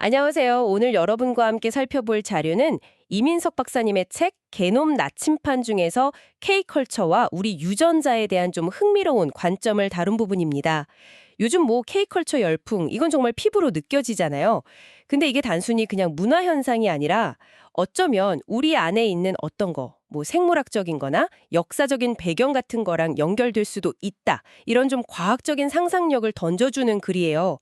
안녕하세요. 오늘 여러분과 함께 살펴볼 자료는 이민석 박사님의 책 게놈 나침판 중에서 K컬처와 우리 유전자에 대한 좀 흥미로운 관점을 다룬 부분입니다. 요즘 뭐 K컬처 열풍, 이건 정말 피부로 느껴지잖아요. 근데 이게 단순히 그냥 문화 현상이 아니라 어쩌면 우리 안에 있는 어떤 거, 뭐 생물학적인 거나 역사적인 배경 같은 거랑 연결될 수도 있다. 이런 좀 과학적인 상상력을 던져주는 글이에요.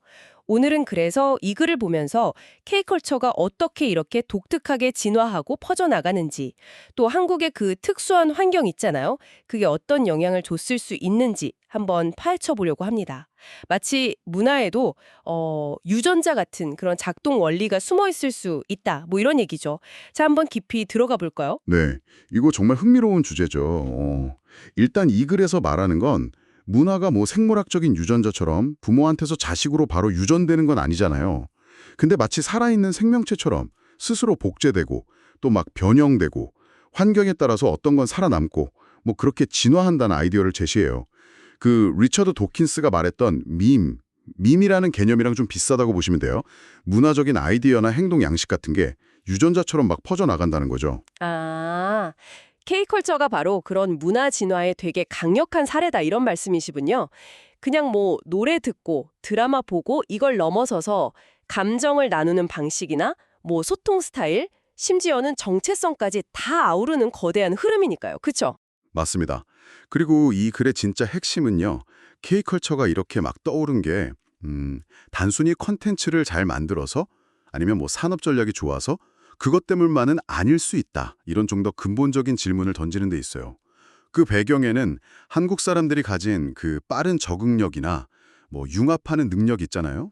오늘은 그래서 이 글을 보면서 K컬처가 어떻게 이렇게 독특하게 진화하고 퍼져나가는지, 또 한국의 그 특수한 환경 있잖아요. 그게 어떤 영향을 줬을 수 있는지 한번 파헤쳐 보려고 합니다. 마치 문화에도 유전자 같은 그런 작동 원리가 숨어 있을 수 있다. 뭐 이런 얘기죠. 자, 한번 깊이 들어가 볼까요? 네, 이거 정말 흥미로운 주제죠. 일단 이 글에서 말하는 건 문화가 뭐 생물학적인 유전자처럼 부모한테서 자식으로 바로 유전되는 건 아니잖아요. 근데 마치 살아있는 생명체처럼 스스로 복제되고 또 막 변형되고 환경에 따라서 어떤 건 살아남고 뭐 그렇게 진화한다는 아이디어를 제시해요. 그 리처드 도킨스가 말했던 밈이라는 개념이랑 좀 비슷하다고 보시면 돼요. 문화적인 아이디어나 행동 양식 같은 게 유전자처럼 막 퍼져나간다는 거죠. 아, K컬처가 바로 그런 문화 진화의 되게 강력한 사례다 이런 말씀이시군요. 그냥 뭐 노래 듣고 드라마 보고 이걸 넘어서서 감정을 나누는 방식이나 뭐 소통 스타일, 심지어는 정체성까지 다 아우르는 거대한 흐름이니까요. 그쵸? 맞습니다. 그리고 이 글의 진짜 핵심은요. K컬처가 이렇게 막 떠오른 게 단순히 컨텐츠를 잘 만들어서 아니면 뭐 산업 전략이 좋아서 그것 때문만은 아닐 수 있다. 이런 좀 더 근본적인 질문을 던지는 데 있어요. 그 배경에는 한국 사람들이 가진 그 빠른 적응력이나 뭐 융합하는 능력 있잖아요.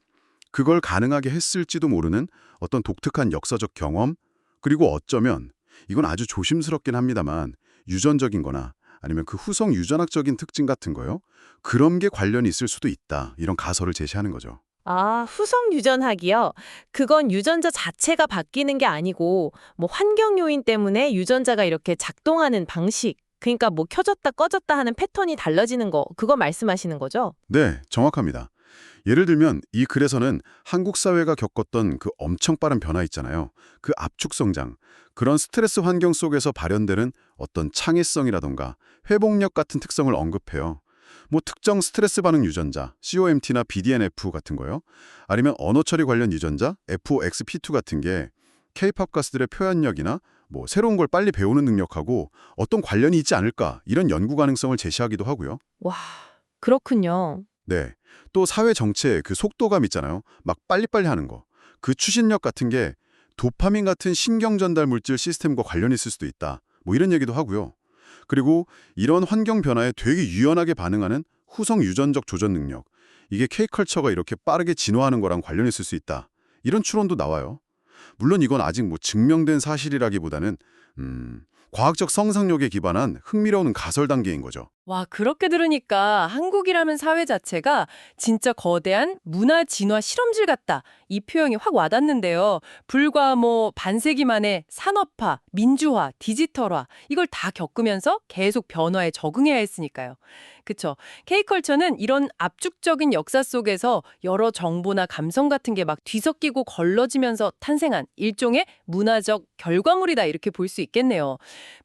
그걸 가능하게 했을지도 모르는 어떤 독특한 역사적 경험, 그리고 어쩌면 이건 아주 조심스럽긴 합니다만 유전적인 거나 아니면 그 후성 유전학적인 특징 같은 거요. 그런 게 관련이 있을 수도 있다. 이런 가설을 제시하는 거죠. 아, 후성 유전학이요? 그건 유전자 자체가 바뀌는 게 아니고 뭐 환경 요인 때문에 유전자가 이렇게 작동하는 방식, 그러니까 뭐 켜졌다 꺼졌다 하는 패턴이 달라지는 거, 그거 말씀하시는 거죠? 네, 정확합니다. 예를 들면 이 글에서는 한국 사회가 겪었던 그 엄청 빠른 변화 있잖아요. 그 압축 성장, 그런 스트레스 환경 속에서 발현되는 어떤 창의성이라던가 회복력 같은 특성을 언급해요. 뭐 특정 스트레스 반응 유전자, COMT나 BDNF 같은 거요. 아니면 언어 처리 관련 유전자, FOXP2 같은 게 K-팝 가수들의 표현력이나 뭐 새로운 걸 빨리 배우는 능력하고 어떤 관련이 있지 않을까 이런 연구 가능성을 제시하기도 하고요. 와, 그렇군요. 네. 또 사회 정체의 그 속도감 있잖아요. 막 빨리빨리 하는 거. 그 추진력 같은 게 도파민 같은 신경 전달 물질 시스템과 관련이 있을 수도 있다. 뭐 이런 얘기도 하고요. 그리고 이런 환경 변화에 되게 유연하게 반응하는 후성 유전적 조전 능력. 이게 K컬처가 이렇게 빠르게 진화하는 거랑 관련이 있을 수 있다. 이런 추론도 나와요. 물론 이건 아직 뭐 증명된 사실이라기보다는 과학적 상상력에 기반한 흥미로운 가설 단계인 거죠. 와, 그렇게 들으니까 한국이라는 사회 자체가 진짜 거대한 문화 진화 실험실 같다. 이 표현이 확 와닿는데요. 불과 뭐 반세기 만에 산업화, 민주화, 디지털화 이걸 다 겪으면서 계속 변화에 적응해야 했으니까요. 그쵸. K컬처는 이런 압축적인 역사 속에서 여러 정보나 감성 같은 게 막 뒤섞이고 걸러지면서 탄생한 일종의 문화적 결과물이다 이렇게 볼 수 있겠네요.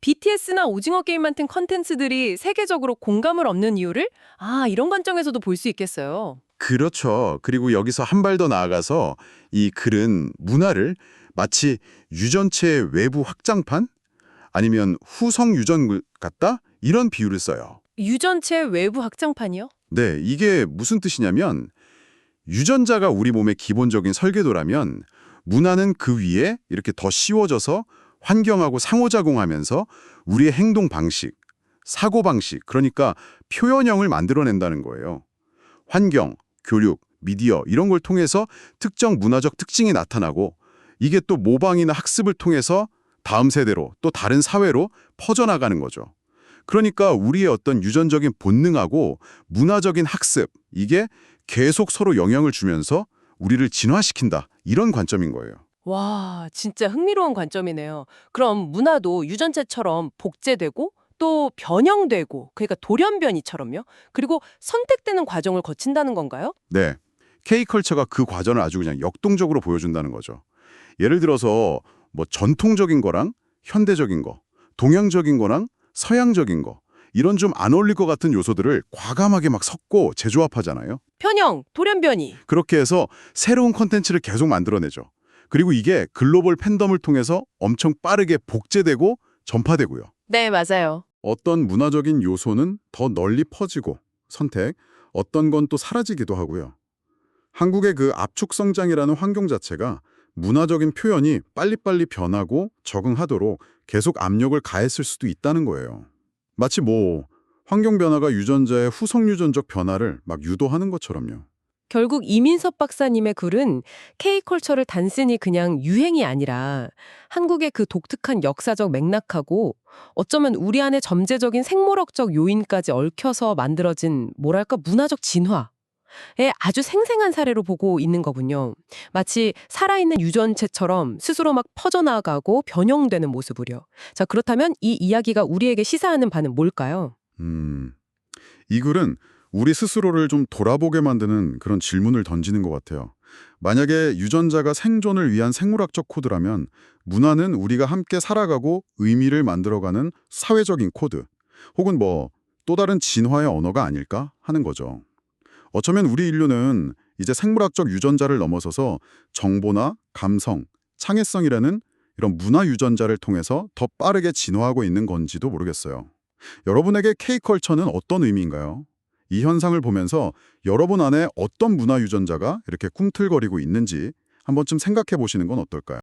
BTS나 오징어 게임 같은 컨텐츠들이 세계적으로 공감을 얻는 이유를 이런 관점에서도 볼 수 있겠어요. 그렇죠. 그리고 여기서 한 발 더 나아가서 이 글은 문화를 마치 유전체의 외부 확장판? 아니면 후성 유전 같다? 이런 비유를 써요. 유전체 외부 확장판이요? 네, 이게 무슨 뜻이냐면 유전자가 우리 몸의 기본적인 설계도라면 문화는 그 위에 이렇게 더 씌워져서 환경하고 상호작용하면서 우리의 행동 방식, 사고 방식, 그러니까 표현형을 만들어낸다는 거예요. 환경, 교육, 미디어 이런 걸 통해서 특정 문화적 특징이 나타나고 이게 또 모방이나 학습을 통해서 다음 세대로 또 다른 사회로 퍼져나가는 거죠. 그러니까 우리의 어떤 유전적인 본능하고 문화적인 학습, 이게 계속 서로 영향을 주면서 우리를 진화시킨다. 이런 관점인 거예요. 와, 진짜 흥미로운 관점이네요. 그럼 문화도 유전체처럼 복제되고 또 변형되고 그러니까 돌연변이처럼요. 그리고 선택되는 과정을 거친다는 건가요? 네. K컬처가 그 과정을 아주 그냥 역동적으로 보여준다는 거죠. 예를 들어서 뭐 전통적인 거랑 현대적인 거, 동양적인 거랑 서양적인 거, 이런 좀 안 어울릴 것 같은 요소들을 과감하게 막 섞고 재조합하잖아요. 편형, 돌연변이. 그렇게 해서 새로운 콘텐츠를 계속 만들어내죠. 그리고 이게 글로벌 팬덤을 통해서 엄청 빠르게 복제되고 전파되고요. 네, 맞아요. 어떤 문화적인 요소는 더 널리 퍼지고 선택, 어떤 건 또 사라지기도 하고요. 한국의 그 압축 성장이라는 환경 자체가 문화적인 표현이 빨리빨리 변하고 적응하도록 계속 압력을 가했을 수도 있다는 거예요. 마치 뭐 환경 변화가 유전자의 후속 유전적 변화를 막 유도하는 것처럼요. 결국 이민섭 박사님의 글은 K컬처를 단순히 그냥 유행이 아니라 한국의 그 독특한 역사적 맥락하고 어쩌면 우리 안에 점재적인 생물학적 요인까지 얽혀서 만들어진 뭐랄까 문화적 진화의 아주 생생한 사례로 보고 있는 거군요. 마치 살아있는 유전체처럼 스스로 막 퍼져나가고 변형되는 모습을요. 자, 그렇다면 이 이야기가 우리에게 시사하는 바는 뭘까요? 이 글은 우리 스스로를 좀 돌아보게 만드는 그런 질문을 던지는 것 같아요. 만약에 유전자가 생존을 위한 생물학적 코드라면 문화는 우리가 함께 살아가고 의미를 만들어가는 사회적인 코드, 혹은 뭐 또 다른 진화의 언어가 아닐까 하는 거죠. 어쩌면 우리 인류는 이제 생물학적 유전자를 넘어서서 정보나 감성, 창의성이라는 이런 문화 유전자를 통해서 더 빠르게 진화하고 있는 건지도 모르겠어요. 여러분에게 K컬처는 어떤 의미인가요? 이 현상을 보면서 여러분 안에 어떤 문화 유전자가 이렇게 꿈틀거리고 있는지 한번쯤 생각해 보시는 건 어떨까요?